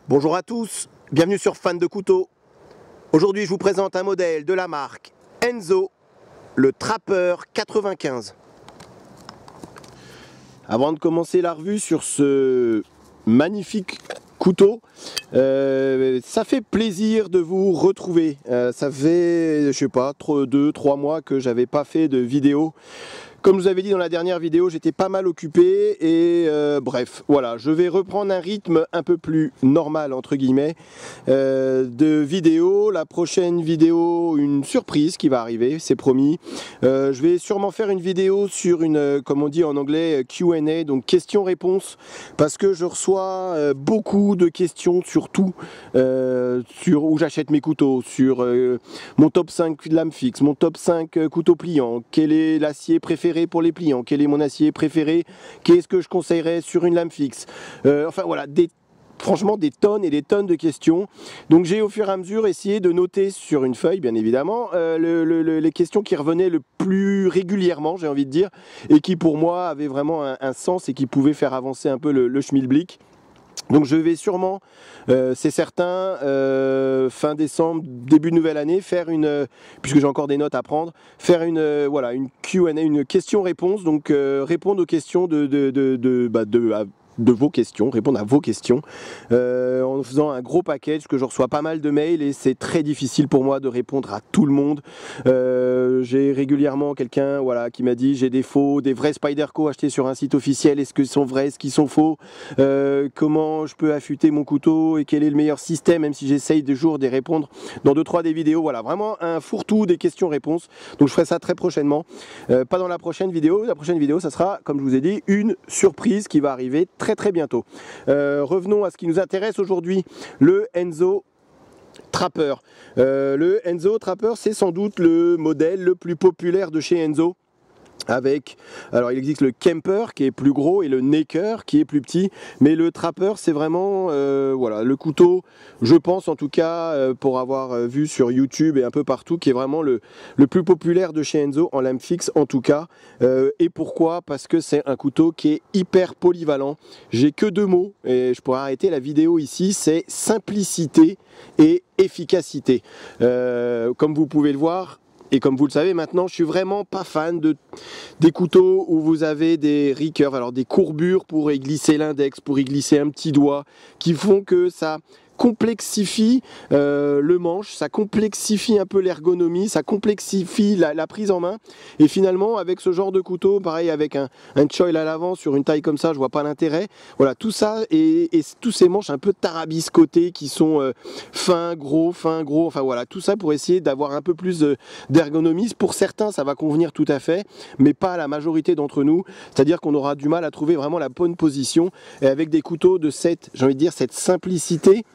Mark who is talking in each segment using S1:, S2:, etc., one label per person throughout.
S1: Bonjour à tous, bienvenue sur Fan de Couteaux. Aujourd'hui je vous présente un modèle de la marque Enzo, le Trapper 95. Avant de commencer la revue sur ce magnifique couteau, ça fait plaisir de vous retrouver. Ça fait, je sais pas, 2-3 mois que j'avais pas fait de vidéo. Comme je vous avais dit dans la dernière vidéo, j'étais pas mal occupé et bref, voilà, je vais reprendre un rythme un peu plus normal entre guillemets de vidéo. La prochaine vidéo, une surprise qui va arriver, c'est promis. Je vais sûrement faire une vidéo sur une, comme on dit en anglais, Q&A, donc questions-réponses, parce que je reçois beaucoup de questions sur tout, sur où j'achète mes couteaux, sur mon top 5 lame fixe, mon top 5 couteaux pliants, quel est l'acier préféré pour les pliants, quel est mon acier préféré, qu'est-ce que je conseillerais sur une lame fixe, enfin voilà, franchement des tonnes et des tonnes de questions. Donc j'ai au fur et à mesure essayé de noter sur une feuille, bien évidemment, les questions qui revenaient le plus régulièrement, j'ai envie de dire, et qui pour moi avaient vraiment un sens et qui pouvaient faire avancer un peu le schmilblick. Donc je vais sûrement, c'est certain, fin décembre, début de nouvelle année, faire une, puisque j'ai encore des notes à prendre, faire une, voilà, une Q&A, une question-réponse, donc répondre aux questions de vos questions, répondre à vos questions, en faisant un gros package, que je reçois pas mal de mails et c'est très difficile pour moi de répondre à tout le monde. J'ai régulièrement quelqu'un, voilà, qui m'a dit j'ai des faux, des vrais Spyderco achetés sur un site officiel, est-ce qu'ils sont vrais, est-ce qu'ils sont faux, comment je peux affûter mon couteau et quel est le meilleur système, même si j'essaye de jour d'y répondre dans 2-3 des vidéos. Voilà, vraiment un fourre-tout des questions-réponses. Donc je ferai ça très prochainement, pas dans la prochaine vidéo. La prochaine vidéo, ça sera, comme je vous ai dit, une surprise qui va arriver très bientôt. Revenons à ce qui nous intéresse aujourd'hui, le Enzo Trapper. Le Enzo Trapper, c'est sans doute le modèle le plus populaire de chez Enzo. Avec, alors il existe le Camper qui est plus gros et le Necker qui est plus petit, mais le Trapper c'est vraiment voilà, le couteau, je pense en tout cas pour avoir vu sur YouTube et un peu partout, qui est vraiment le plus populaire de chez Enzo en lame fixe en tout cas. Et pourquoi? Parce que c'est un couteau qui est hyper polyvalent. J'ai que 2 mots et je pourrais arrêter la vidéo ici, c'est simplicité et efficacité. Comme vous pouvez le voir, et comme vous le savez maintenant, je suis vraiment pas fan des couteaux où vous avez des recurves, alors des courbures pour y glisser l'index, pour y glisser un petit doigt, qui font que ça complexifie le manche, ça complexifie un peu l'ergonomie, ça complexifie la prise en main. Et finalement, avec ce genre de couteau, pareil avec un choil à l'avant sur une taille comme ça, je vois pas l'intérêt. Voilà, tout ça et tous ces manches un peu tarabiscotés qui sont fins, gros, enfin voilà, tout ça pour essayer d'avoir un peu plus d'ergonomie. Pour certains, ça va convenir tout à fait, mais pas à la majorité d'entre nous. C'est-à-dire qu'on aura du mal à trouver vraiment la bonne position. Et avec des couteaux de cette, j'ai envie de dire, cette simplicité,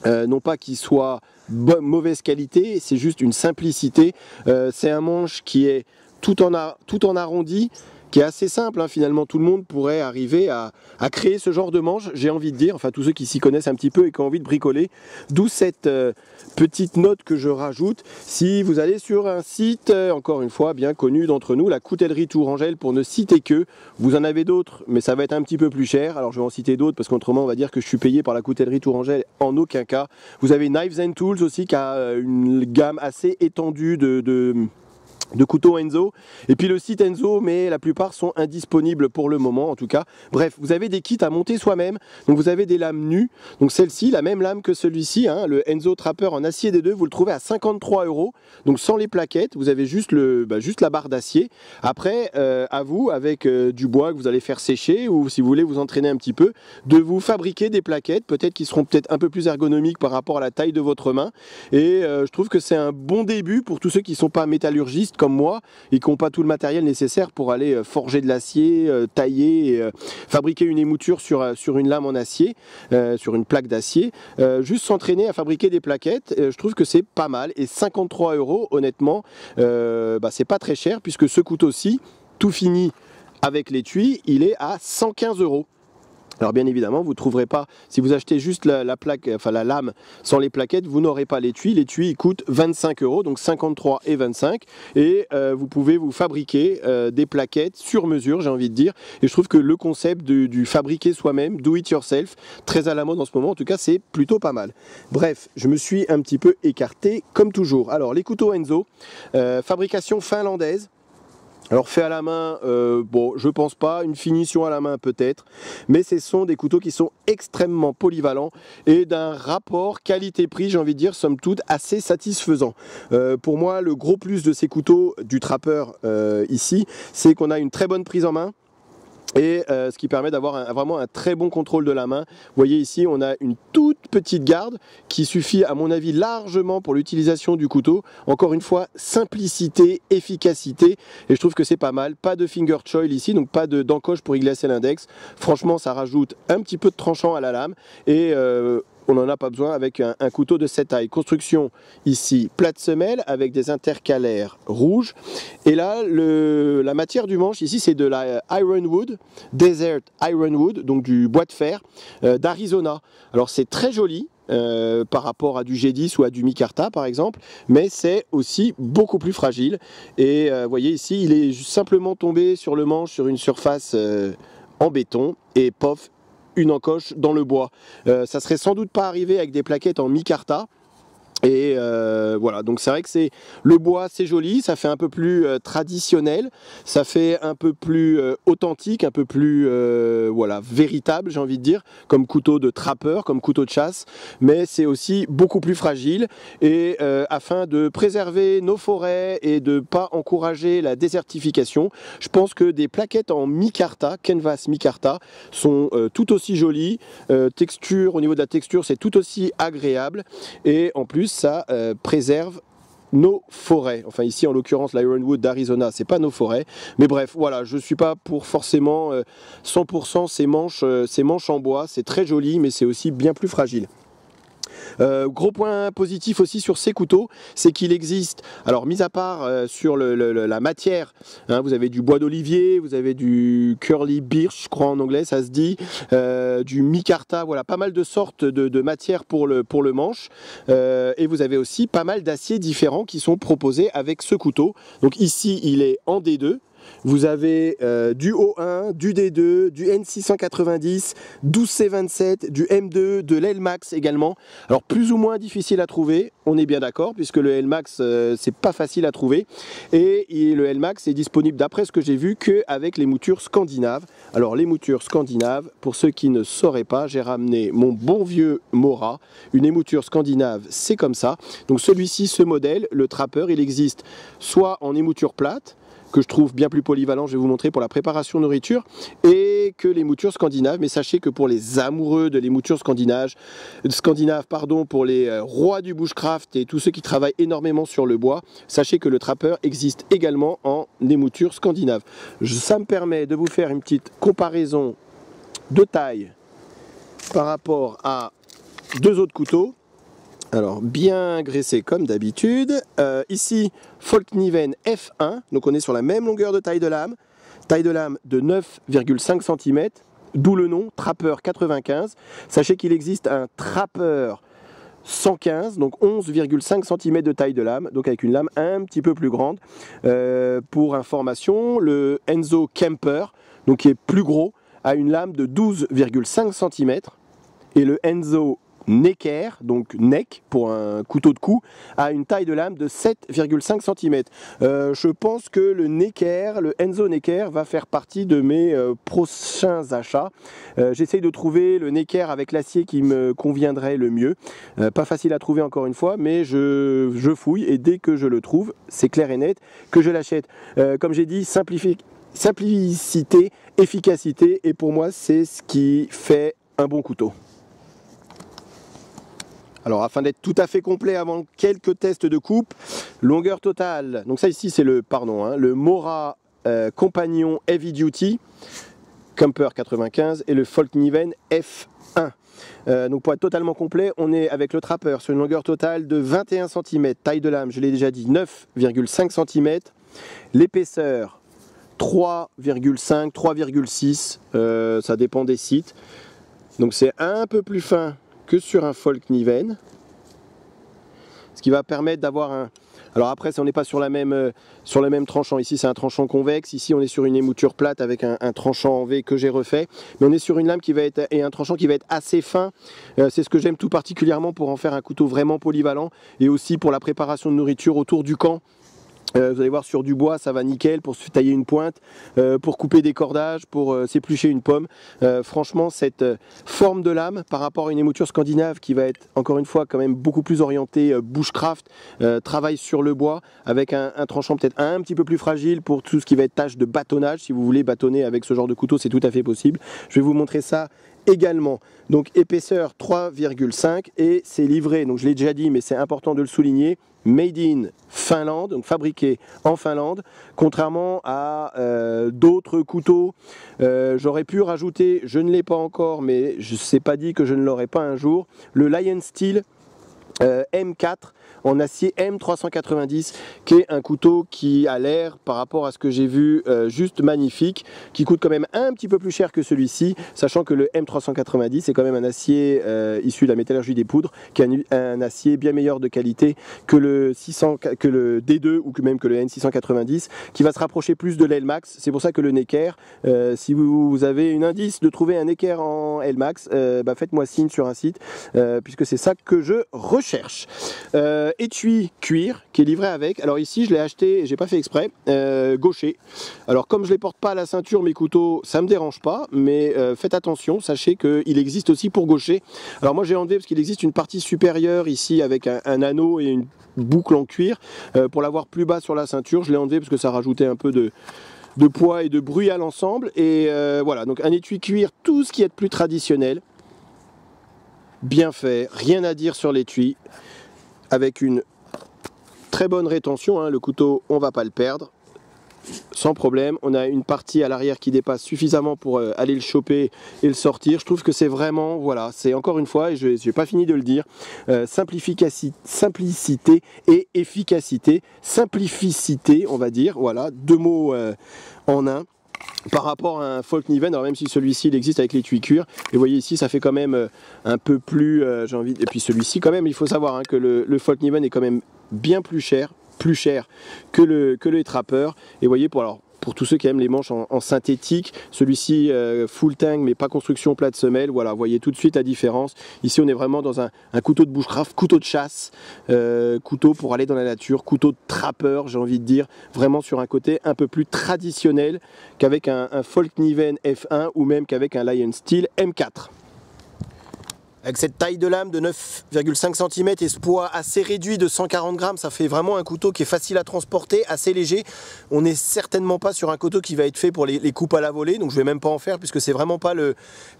S1: non pas qu'il soit mauvaise qualité, c'est juste une simplicité. C'est un manche qui est tout en arrondi, qui est assez simple, hein, finalement tout le monde pourrait arriver à créer ce genre de manche, j'ai envie de dire, enfin tous ceux qui s'y connaissent un petit peu et qui ont envie de bricoler, d'où cette petite note que je rajoute. Si vous allez sur un site, encore une fois bien connu d'entre nous, la Coutellerie Tourangelle, pour ne citer que, vous en avez d'autres mais ça va être un petit peu plus cher, alors je vais en citer d'autres parce qu'autrement on va dire que je suis payé par la Coutellerie Tourangelle, en aucun cas. Vous avez Knives and Tools aussi qui a une gamme assez étendue de couteaux Enzo, et puis le site Enzo, mais la plupart sont indisponibles pour le moment en tout cas. Bref, vous avez des kits à monter soi-même, donc vous avez des lames nues, donc celle-ci, la même lame que celui-ci, hein, le Enzo Trapper en acier D2, vous le trouvez à 53 €, donc sans les plaquettes, vous avez juste, juste la barre d'acier. Après, à vous, avec du bois que vous allez faire sécher, ou si vous voulez vous entraîner un petit peu, de vous fabriquer des plaquettes, peut-être qui seront peut-être un peu plus ergonomiques par rapport à la taille de votre main, et je trouve que c'est un bon début pour tous ceux qui ne sont pas métallurgistes comme moi et qui n'ont pas tout le matériel nécessaire pour aller forger de l'acier, tailler et fabriquer une émouture sur une lame en acier, sur une plaque d'acier. Juste s'entraîner à fabriquer des plaquettes, je trouve que c'est pas mal. Et 53 € honnêtement, c'est pas très cher, puisque ce couteau-ci, tout fini avec l'étui, il est à 115 €. Alors bien évidemment, vous ne trouverez pas, si vous achetez juste la plaque, enfin la lame sans les plaquettes, vous n'aurez pas l'étui. L'étui il coûte 25 €, donc 53 et 25. Et vous pouvez vous fabriquer des plaquettes sur mesure, j'ai envie de dire. Et je trouve que le concept du fabriquer soi-même, do it yourself, très à la mode en ce moment, en tout cas c'est plutôt pas mal. Bref, je me suis un petit peu écarté comme toujours. Alors les couteaux Enzo, fabrication finlandaise. Alors fait à la main, bon je pense pas, une finition à la main peut-être, mais ce sont des couteaux qui sont extrêmement polyvalents et d'un rapport qualité-prix, j'ai envie de dire, somme toute assez satisfaisant. Pour moi, le gros plus de ces couteaux du trappeur ici, c'est qu'on a une très bonne prise en main. Et ce qui permet d'avoir vraiment un très bon contrôle de la main. Vous voyez ici, on a une toute petite garde qui suffit à mon avis largement pour l'utilisation du couteau. Encore une fois, simplicité, efficacité, et je trouve que c'est pas mal. Pas de finger choil ici, donc pas d'encoche pour y glacer l'index. Franchement, ça rajoute un petit peu de tranchant à la lame, et on n'en a pas besoin avec un couteau de cette taille. Construction ici, plate semelle avec des intercalaires rouges. Et là, la matière du manche ici, c'est de la Ironwood, Desert Ironwood, donc du bois de fer d'Arizona. Alors c'est très joli. Par rapport à du G10 ou à du micarta par exemple, mais c'est aussi beaucoup plus fragile. Et vous voyez ici, il est simplement tombé sur le manche sur une surface en béton et pof, une encoche dans le bois. Ça serait sans doute pas arrivé avec des plaquettes en micarta. Et voilà, donc c'est vrai que c'est le bois, c'est joli, ça fait un peu plus traditionnel, ça fait un peu plus authentique, un peu plus voilà, véritable, j'ai envie de dire, comme couteau de trappeur, comme couteau de chasse, mais c'est aussi beaucoup plus fragile. Et afin de préserver nos forêts et de ne pas encourager la désertification, je pense que des plaquettes en micarta, canvas micarta, sont tout aussi jolies. Texture, au niveau de la texture, c'est tout aussi agréable, et en plus ça préserve nos forêts. Enfin ici en l'occurrence l'Ironwood d'Arizona, c'est pas nos forêts, mais bref voilà, je suis pas pour forcément 100% ces manches en bois. C'est très joli, mais c'est aussi bien plus fragile. Gros point positif aussi sur ces couteaux, c'est qu'il existe, alors mis à part sur la matière, hein, vous avez du bois d'olivier, vous avez du curly birch, je crois en anglais ça se dit, du micarta, voilà, pas mal de sortes de matières pour le manche, et vous avez aussi pas mal d'aciers différents qui sont proposés avec ce couteau. Donc ici il est en D2. Vous avez du O1, du D2, du N690, 12C27, du M2, de l'L-Max également. Alors plus ou moins difficile à trouver, on est bien d'accord, puisque le L-Max c'est pas facile à trouver. Et le L-Max est disponible d'après ce que j'ai vu qu'avec les moutures scandinaves. Alors les moutures scandinaves, pour ceux qui ne sauraient pas, j'ai ramené mon bon vieux Mora. Une émouture scandinave, c'est comme ça. Donc celui-ci, ce modèle, le trappeur, il existe soit en émouture plate, que je trouve bien plus polyvalent, je vais vous montrer pour la préparation de nourriture, et que les moutures scandinaves. Mais sachez que pour les amoureux de l'émouture scandinave, pour les rois du bushcraft et tous ceux qui travaillent énormément sur le bois, sachez que le trappeur existe également en émouture scandinave. Ça me permet de vous faire une petite comparaison de taille par rapport à deux autres couteaux. Alors bien graissé comme d'habitude. Ici Folkniven F1, donc on est sur la même longueur de taille de lame de 9,5 cm, d'où le nom Trappeur 95. Sachez qu'il existe un Trappeur 115, donc 11,5 cm de taille de lame, donc avec une lame un petit peu plus grande. Pour information, le Enzo Kemper, donc qui est plus gros, a une lame de 12,5 cm, et le Enzo Necker, donc neck pour un couteau de cou, a une taille de lame de 7,5 cm. Je pense que le Enzo Necker va faire partie de mes prochains achats. J'essaye de trouver le Necker avec l'acier qui me conviendrait le mieux. Pas facile à trouver encore une fois, mais je fouille, et dès que je le trouve, c'est clair et net que je l'achète. Comme j'ai dit, simplicité, efficacité, et pour moi c'est ce qui fait un bon couteau. Alors afin d'être tout à fait complet, avant quelques tests de coupe, longueur totale, donc ça ici c'est le Mora Compagnon Heavy Duty Kemper 95 et le Folkniven F1. Donc pour être totalement complet, on est avec le trappeur sur une longueur totale de 21 cm, taille de lame, je l'ai déjà dit, 9,5 cm, l'épaisseur 3,5, 3,6, ça dépend des sites. Donc c'est un peu plus fin que sur un Folk Niven, ce qui va permettre d'avoir un... Alors après, on n'est pas sur le même tranchant. Ici, c'est un tranchant convexe. Ici, on est sur une émouture plate avec un tranchant en V que j'ai refait. Mais on est sur une lame qui va être et un tranchant qui va être assez fin. C'est ce que j'aime tout particulièrement pour en faire un couteau vraiment polyvalent et aussi pour la préparation de nourriture autour du camp. Vous allez voir, sur du bois ça va nickel pour se tailler une pointe, pour couper des cordages, pour s'éplucher une pomme. Franchement, cette forme de lame par rapport à une émouture scandinave qui va être encore une fois quand même beaucoup plus orientée bushcraft, travail sur le bois avec un tranchant peut-être un petit peu plus fragile pour tout ce qui va être tâche de bâtonnage. Si vous voulez bâtonner avec ce genre de couteau, c'est tout à fait possible. Je vais vous montrer ça également. Donc épaisseur 3,5 et c'est livré, donc je l'ai déjà dit mais c'est important de le souligner, made in Finlande, donc fabriqué en Finlande, contrairement à d'autres couteaux. J'aurais pu rajouter, je ne l'ai pas encore, mais je ne sais pas dit que je ne l'aurai pas un jour, le Lion Steel M4 en acier M390, qui est un couteau qui a l'air, par rapport à ce que j'ai vu, juste magnifique, qui coûte quand même un petit peu plus cher que celui-ci, sachant que le M390 est quand même un acier issu de la métallurgie des poudres, qui est un acier bien meilleur de qualité que le D2 ou même que le N690, qui va se rapprocher plus de l'Elmax. C'est pour ça que le Necker, si vous avez un indice de trouver un Necker en Elmax, faites-moi signe sur un site, puisque c'est ça que je recherche. Étui cuir qui est livré avec. Alors ici je l'ai acheté, j'ai pas fait exprès, gaucher. Alors comme je les porte pas à la ceinture mes couteaux, ça me dérange pas, mais faites attention, sachez qu'il existe aussi pour gaucher. Alors moi j'ai enlevé parce qu'il existe une partie supérieure ici avec un anneau et une boucle en cuir pour l'avoir plus bas sur la ceinture. Je l'ai enlevé parce que ça rajoutait un peu de poids et de bruit à l'ensemble. Et voilà, donc un étui cuir, tout ce qui est de plus traditionnel, bien fait, rien à dire sur l'étui, avec une très bonne rétention, hein. Le couteau on va pas le perdre sans problème. On a une partie à l'arrière qui dépasse suffisamment pour aller le choper et le sortir. Je trouve que c'est vraiment, voilà, c'est encore une fois, et je n'ai pas fini de le dire, simplicité et efficacité. Simplificité, on va dire, voilà, deux mots en un. Par rapport à un Folk Niven, alors même si celui-ci il existe avec l'étui cuir, et vous voyez ici ça fait quand même un peu plus, j'ai envie, et puis celui-ci quand même, il faut savoir hein, que le Folk Niven est quand même bien plus cher que le Trapper. Et vous voyez, pour tous ceux qui aiment les manches en synthétique, celui-ci full tang mais pas construction plate semelle, voilà, vous voyez tout de suite la différence. Ici on est vraiment dans un couteau de bushcraft, couteau de chasse, couteau pour aller dans la nature, couteau de trappeur, j'ai envie de dire, vraiment sur un côté un peu plus traditionnel qu'avec un Folk Niven F1 ou même qu'avec un Lion Steel M4. Avec cette taille de lame de 9,5 cm et ce poids assez réduit de 140 grammes, ça fait vraiment un couteau qui est facile à transporter, assez léger. On n'est certainement pas sur un couteau qui va être fait pour les coupes à la volée, donc je ne vais même pas en faire puisque c'est vraiment pas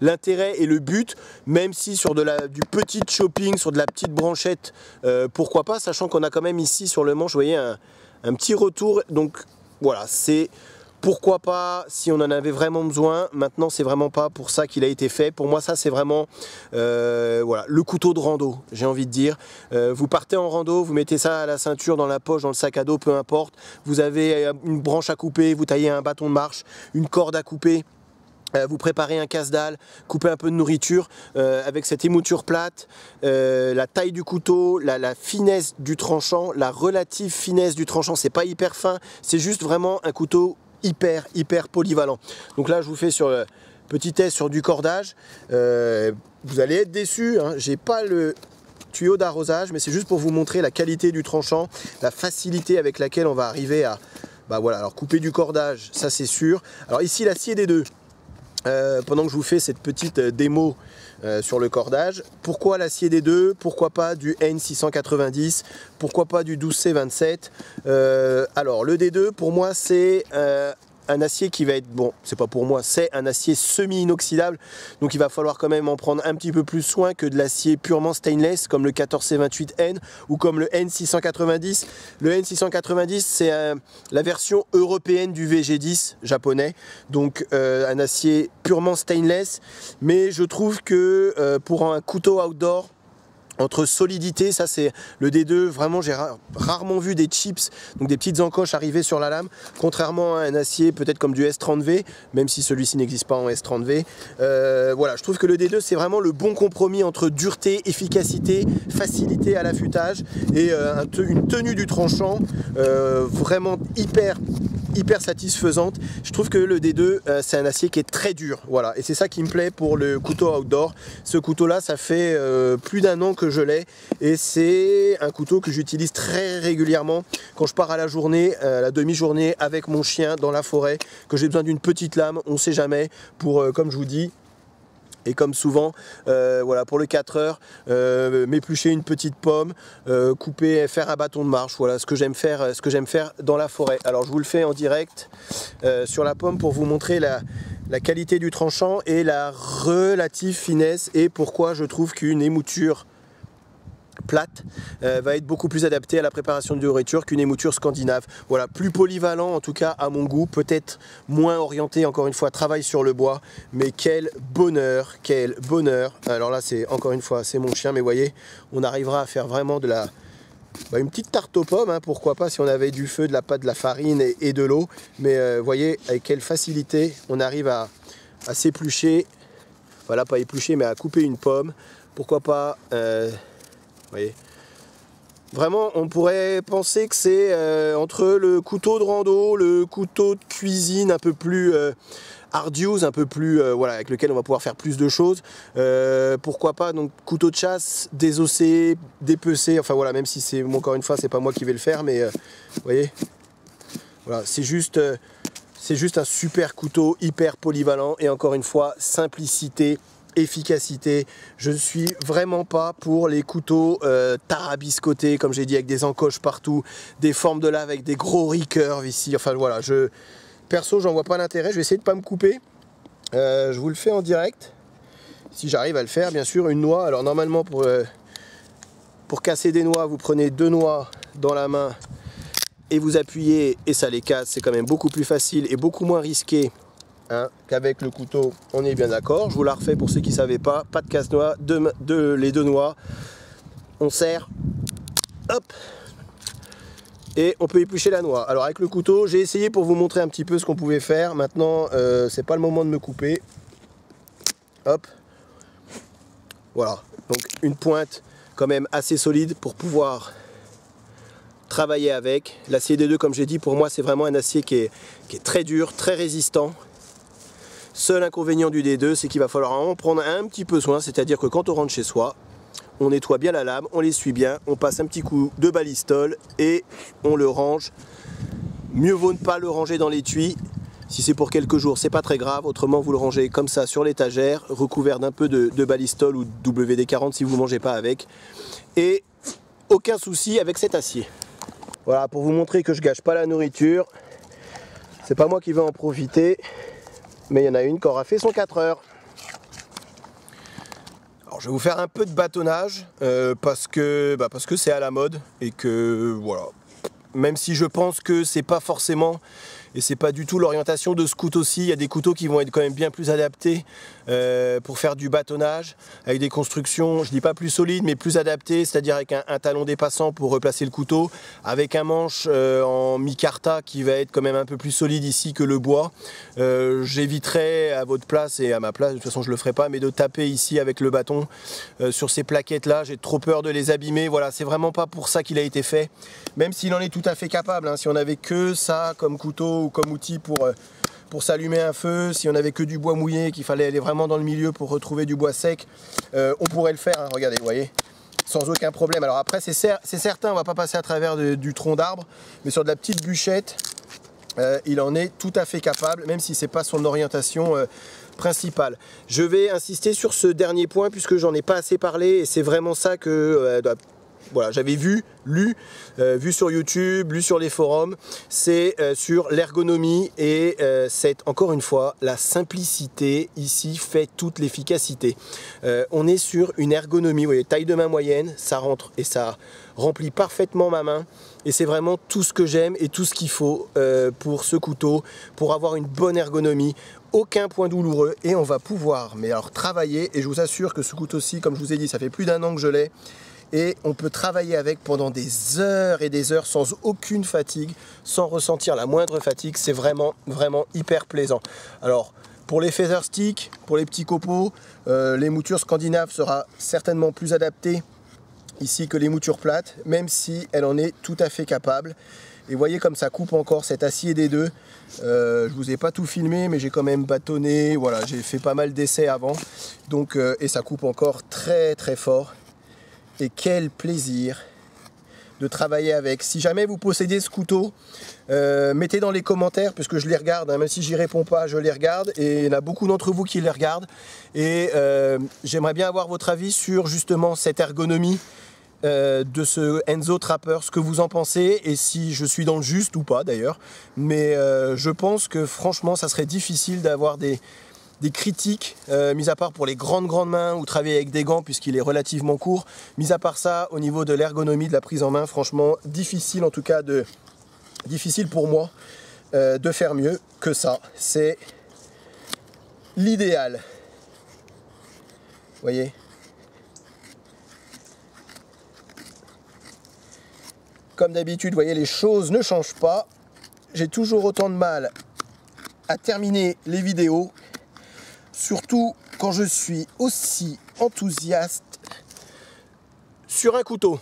S1: l'intérêt et le but, même si sur du petit chopping, sur de la petite branchette, pourquoi pas, sachant qu'on a quand même ici sur le manche, vous voyez, un petit retour, donc voilà, c'est... Pourquoi pas si on en avait vraiment besoin. Maintenant c'est vraiment pas pour ça qu'il a été fait. Pour moi ça c'est vraiment voilà, le couteau de rando, j'ai envie de dire. Vous partez en rando, vous mettez ça à la ceinture, dans la poche, dans le sac à dos, peu importe. Vous avez une branche à couper, vous taillez un bâton de marche, une corde à couper. Vous préparez un casse-dalle, coupez un peu de nourriture avec cette émouture plate, la taille du couteau, la finesse du tranchant, la relative finesse du tranchant, c'est pas hyper fin, c'est juste vraiment un couteau hyper polyvalent. Donc là je vous fais sur le petit test sur du cordage, vous allez être déçus, hein. J'ai pas le tuyau d'arrosage mais c'est juste pour vous montrer la qualité du tranchant, la facilité avec laquelle on va arriver à voilà, alors couper du cordage, ça c'est sûr. Alors ici l'acier des deux. Pendant que je vous fais cette petite démo sur le cordage, pourquoi l'acier des deux, pourquoi pas du N690, pourquoi pas du 12C27. Alors le D2 pour moi c'est un acier qui va être, bon c'est pas pour moi, c'est un acier semi-inoxydable, donc il va falloir quand même en prendre un petit peu plus soin que de l'acier purement stainless comme le 14C28N ou comme le N690. Le N690 c'est la version européenne du VG10 japonais, donc un acier purement stainless, mais je trouve que pour un couteau outdoor, entre solidité, ça c'est le D2, vraiment j'ai rarement vu des chips, donc des petites encoches arriver sur la lame, contrairement à un acier peut-être comme du S30V, même si celui-ci n'existe pas en S30V. Voilà, je trouve que le D2 c'est vraiment le bon compromis entre dureté, efficacité, facilité à l'affûtage et une tenue du tranchant vraiment hyper satisfaisante. Je trouve que le D2 c'est un acier qui est très dur, voilà, et c'est ça qui me plaît pour le couteau outdoor. Ce couteau là, ça fait plus d'un an que je l'ai et c'est un couteau que j'utilise très régulièrement quand je pars à la journée, la demi-journée avec mon chien dans la forêt, que j'ai besoin d'une petite lame, on sait jamais, pour comme je vous dis, et comme souvent, voilà, pour le 4 heures, m'éplucher une petite pomme, couper, faire un bâton de marche, voilà ce que j'aime faire dans la forêt. Alors je vous le fais en direct sur la pomme pour vous montrer la qualité du tranchant et la relative finesse et pourquoi je trouve qu'une émouture plate va être beaucoup plus adaptée à la préparation de nourriture qu'une émouture scandinave. Voilà, plus polyvalent en tout cas à mon goût, peut-être moins orienté encore une fois travail sur le bois, mais quel bonheur, quel bonheur. Alors là c'est encore une fois c'est mon chien, mais vous voyez, on arrivera à faire vraiment de la une petite tarte aux pommes, hein, pourquoi pas si on avait du feu, de la pâte, de la farine et de l'eau, mais vous voyez avec quelle facilité on arrive à s'éplucher, voilà, pas éplucher mais à couper une pomme, pourquoi pas voyez. Vraiment, on pourrait penser que c'est entre le couteau de rando, le couteau de cuisine un peu plus hard use, un peu plus voilà, avec lequel on va pouvoir faire plus de choses. Pourquoi pas donc couteau de chasse, désossé, dépecé, enfin voilà, même si c'est encore une fois c'est pas moi qui vais le faire, mais vous voyez, voilà, c'est juste un super couteau hyper polyvalent et encore une fois simplicité, efficacité. Je ne suis vraiment pas pour les couteaux tarabiscotés, comme j'ai dit, avec des encoches partout, des formes de lave avec des gros recurves ici. Enfin voilà, perso, j'en vois pas l'intérêt. Je vais essayer de pas me couper. Je vous le fais en direct, si j'arrive à le faire, bien sûr. Une noix. Alors normalement, pour casser des noix, vous prenez 2 noix dans la main et vous appuyez et ça les casse. C'est quand même beaucoup plus facile et beaucoup moins risqué. Hein, qu'avec le couteau, on est bien d'accord. Je vous la refais pour ceux qui ne savaient pas de casse-noix, les 2 noix, on serre, hop, et on peut éplucher la noix. Alors avec le couteau, j'ai essayé pour vous montrer un petit peu ce qu'on pouvait faire. Maintenant, c'est pas le moment de me couper. Hop, voilà. Donc une pointe quand même assez solide pour pouvoir travailler avec. L'acier D2, comme j'ai dit, pour moi, c'est vraiment un acier qui est très dur, très résistant. Seul inconvénient du D2, c'est qu'il va falloir en prendre un petit peu soin, c'est-à-dire que quand on rentre chez soi, on nettoie bien la lame, on l'essuie bien, on passe un petit coup de balistol et on le range. Mieux vaut ne pas le ranger dans l'étui. Si c'est pour quelques jours, c'est pas très grave. Autrement, vous le rangez comme ça sur l'étagère, recouvert d'un peu de balistol ou WD-40 si vous ne mangez pas avec. Et aucun souci avec cet acier. Voilà, pour vous montrer que je gâche pas la nourriture. C'est pas moi qui vais en profiter. Mais il y en a une qui aura fait son 4 heures. Alors je vais vous faire un peu de bâtonnage parce que c'est à la mode et que voilà. Même si je pense que c'est pas forcément et c'est pas du tout l'orientation de ce couteau-ci. Il y a des couteaux qui vont être quand même bien plus adaptés pour faire du bâtonnage avec des constructions, je dis pas plus solides mais plus adaptées, c'est-à-dire avec un talon dépassant pour replacer le couteau, avec un manche en micarta qui va être quand même un peu plus solide ici que le bois. J'éviterai à votre place et à ma place, de toute façon je le ferai pas, mais de taper ici avec le bâton sur ces plaquettes là. J'ai trop peur de les abîmer. Voilà, c'est vraiment pas pour ça qu'il a été fait, même s'il en est tout à fait capable, hein. Si on avait que ça comme couteau ou comme outil pour s'allumer un feu, si on avait que du bois mouillé, qu'il fallait aller vraiment dans le milieu pour retrouver du bois sec, on pourrait le faire, hein. Regardez, vous voyez, sans aucun problème. Alors après c'est certain, on va pas passer à travers du tronc d'arbre, mais sur de la petite bûchette, il en est tout à fait capable, même si c'est pas son orientation principale. Je vais insister sur ce dernier point puisque j'en ai pas assez parlé et c'est vraiment ça que voilà, j'avais vu sur YouTube, lu sur les forums, c'est sur l'ergonomie et c'est encore une fois la simplicité ici fait toute l'efficacité. On est sur une ergonomie, vous voyez, taille de main moyenne, ça rentre et ça remplit parfaitement ma main et c'est vraiment tout ce que j'aime et tout ce qu'il faut pour ce couteau, pour avoir une bonne ergonomie. Aucun point douloureux et on va pouvoir, mais alors travailler, et je vous assure que ce couteau-ci, comme je vous ai dit, ça fait plus d'un an que je l'ai. et on peut travailler avec pendant des heures et des heures sans aucune fatigue, sans ressentir la moindre fatigue. C'est vraiment hyper plaisant. Alors pour les feather sticks, pour les petits copeaux, les moutures scandinaves sera certainement plus adaptée ici que les moutures plates, même si elle en est tout à fait capable. Et voyez comme ça coupe encore cet acier des deux. Je vous ai pas tout filmé, mais j'ai quand même bâtonné, voilà, j'ai fait pas mal d'essais avant. Donc, et ça coupe encore très fort. Et quel plaisir de travailler avec. Si jamais vous possédez ce couteau, mettez dans les commentaires, puisque je les regarde, hein, même si j'y réponds pas, je les regarde, et il y en a beaucoup d'entre vous qui les regardent. Et j'aimerais bien avoir votre avis sur justement cette ergonomie de ce Enzo Trapper, ce que vous en pensez et si je suis dans le juste ou pas d'ailleurs. Mais je pense que franchement ça serait difficile d'avoir des critiques, mis à part pour les grandes mains ou travailler avec des gants puisqu'il est relativement court. Mis à part ça, au niveau de l'ergonomie, de la prise en main, franchement difficile, en tout cas difficile pour moi de faire mieux que ça. C'est l'idéal. Vous voyez ? Comme d'habitude, vous voyez, les choses ne changent pas. J'ai toujours autant de mal à terminer les vidéos, surtout quand je suis aussi enthousiaste sur un couteau.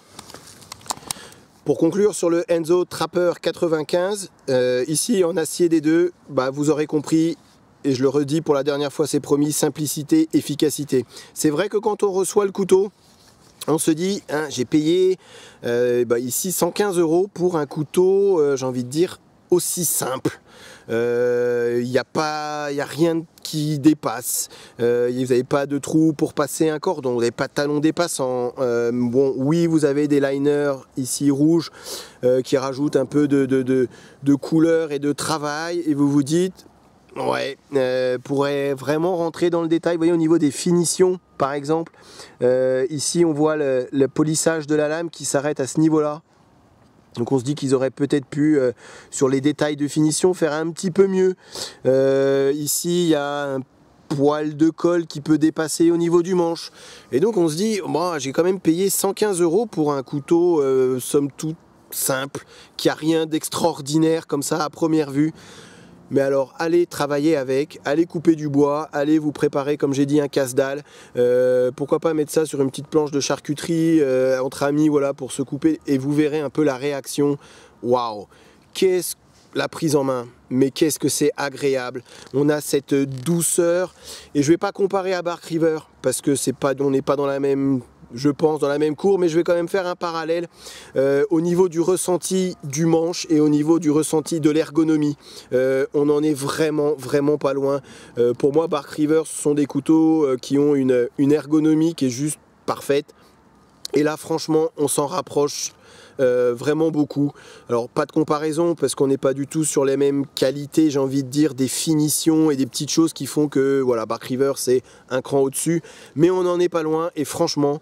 S1: Pour conclure sur le Enzo Trapper 95, ici en acier des deux, vous aurez compris, et je le redis pour la dernière fois, c'est promis, simplicité, efficacité. C'est vrai que quand on reçoit le couteau, on se dit, hein, j'ai payé ici 115 € pour un couteau, j'ai envie de dire, aussi simple. Il n'y a rien qui dépasse. Vous n'avez pas de trou pour passer un cordon, vous n'avez pas de talon dépassant. Bon, oui, vous avez des liners ici rouges qui rajoutent un peu de couleur et de travail. Et vous vous dites, ouais, pourrait vraiment rentrer dans le détail. Vous voyez, au niveau des finitions, par exemple, ici on voit le polissage de la lame qui s'arrête à ce niveau-là. Donc on se dit qu'ils auraient peut-être pu, sur les détails de finition, faire un petit peu mieux. Ici, il y a un poil de colle qui peut dépasser au niveau du manche. Et donc on se dit, bon, j'ai quand même payé 115 € pour un couteau, somme toute, simple, qui a rien d'extraordinaire comme ça à première vue. Mais alors, allez travailler avec, allez couper du bois, allez vous préparer, comme j'ai dit, un casse-dalle. Pourquoi pas mettre ça sur une petite planche de charcuterie entre amis, voilà, pour se couper. Et vous verrez un peu la réaction. Waouh! Qu'est-ce la prise en main, mais qu'est-ce que c'est agréable. On a cette douceur. Et je ne vais pas comparer à Bark River, parce que on n'est pas dans la même... je pense dans la même cour, mais je vais quand même faire un parallèle au niveau du ressenti du manche et au niveau du ressenti de l'ergonomie. On en est vraiment pas loin. Pour moi, Bark River, ce sont des couteaux qui ont une ergonomie qui est juste parfaite. Et là, franchement, on s'en rapproche vraiment beaucoup. Alors, pas de comparaison parce qu'on n'est pas du tout sur les mêmes qualités, j'ai envie de dire, des finitions et des petites choses qui font que, voilà, Bark River, c'est un cran au-dessus. Mais on n'en est pas loin et franchement,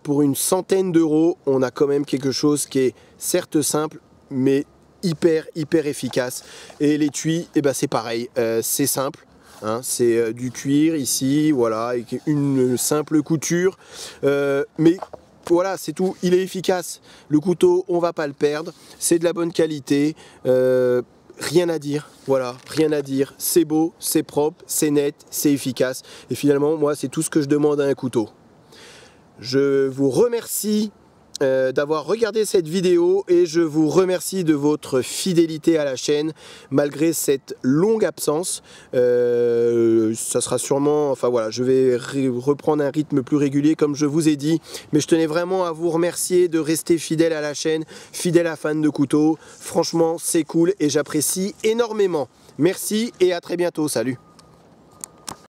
S1: pour une centaine d'euros, on a quand même quelque chose qui est certes simple, mais hyper efficace. Et l'étui, c'est pareil, c'est simple. Hein, c'est du cuir ici, voilà, avec une simple couture, mais voilà, c'est tout, il est efficace. Le couteau, on va pas le perdre, c'est de la bonne qualité, rien à dire, voilà, rien à dire. C'est beau, c'est propre, c'est net, c'est efficace. Et finalement, moi, c'est tout ce que je demande à un couteau. Je vous remercie d'avoir regardé cette vidéo et je vous remercie de votre fidélité à la chaîne malgré cette longue absence. Ça sera sûrement, enfin voilà, je vais reprendre un rythme plus régulier comme je vous ai dit, mais je tenais vraiment à vous remercier de rester fidèle à la chaîne, fidèle à fan de couteaux. Franchement, c'est cool et j'apprécie énormément. Merci et à très bientôt, salut.